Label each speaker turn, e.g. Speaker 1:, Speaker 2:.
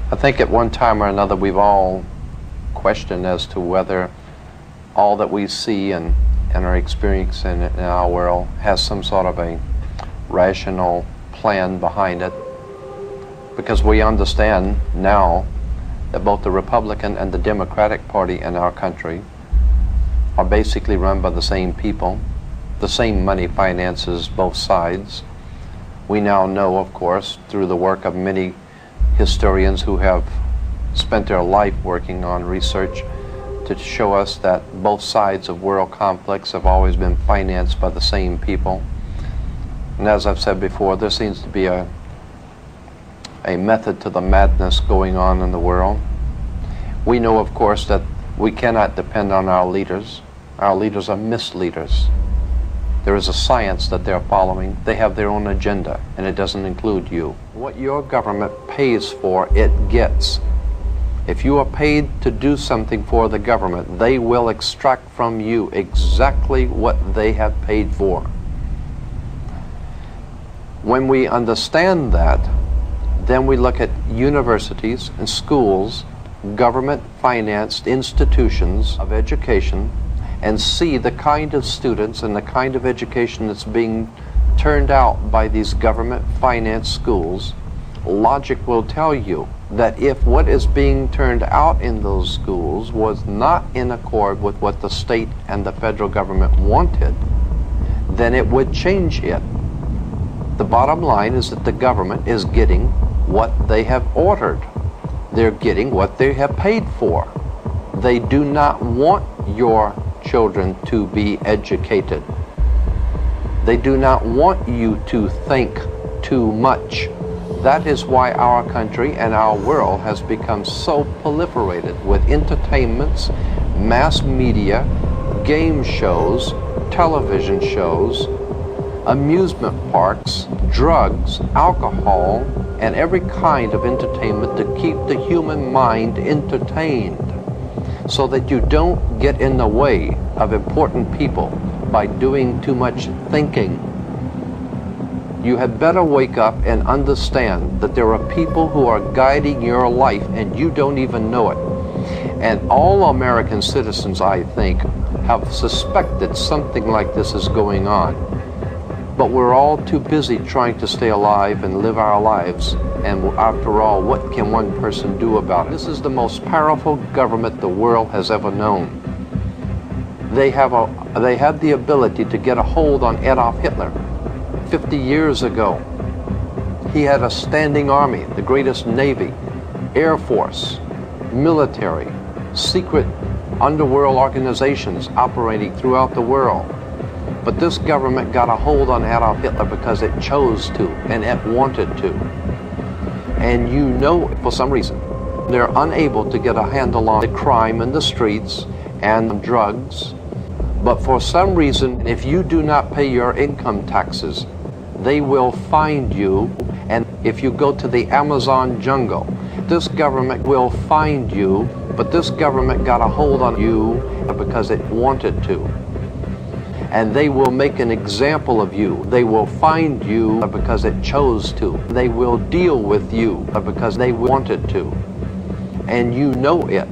Speaker 1: I think at one time or another we've all questioned as to whether all that we see and are experiencing in our world has some sort of a rational plan behind it, because we understand now that both the Republican and the Democratic Party in our country are basically run by the same people. The same money finances both sides. We now know, of course, through the work of many historians who have spent their life working on research to show us that both sides of world conflicts have always been financed by the same people. And as I've said before, there seems to be a method to the madness going on in the world. We know, of course, that we cannot depend on our leaders. Our leaders are misleaders. There is a science that they're following. They have their own agenda, and it doesn't include you. What your government pays for, it gets. If you are paid to do something for the government, they will extract from you exactly what they have paid for. When we understand that, then we look at universities and schools, government-financed institutions of education, and see the kind of students and the kind of education that's being turned out by these government-financed schools. Logic will tell you that if what is being turned out in those schools was not in accord with what the state and the federal government wanted, then it would change it. The bottom line is that the government is getting what they have ordered. They're getting what they have paid for. They do not want your children to be educated. They do not want you to think too much. That is why our country and our world has become so proliferated with entertainments, mass media, game shows, television shows, amusement parks, drugs, alcohol, and every kind of entertainment to keep the human mind entertained, so that you don't get in the way of important people by doing too much thinking. You had better wake up and understand that there are people who are guiding your life and you don't even know it. And all American citizens, I think, have suspected something like this is going on. But we're all too busy trying to stay alive and live our lives. And after all, what can one person do about it? This is the most powerful government the world has ever known. They had the ability to get a hold on Adolf Hitler 50 years ago. He had a standing army, the greatest navy, air force, military, secret underworld organizations operating throughout the world. But this government got a hold on Adolf Hitler because it chose to and it wanted to. And you know, for some reason, they're unable to get a handle on the crime in the streets and drugs. But for some reason, if you do not pay your income taxes, they will find you. And if you go to the Amazon jungle, this government will find you, but this government got a hold on you because it wanted to. And they will make an example of you. They will find you because it chose to. They will deal with you because they wanted to. And you know it.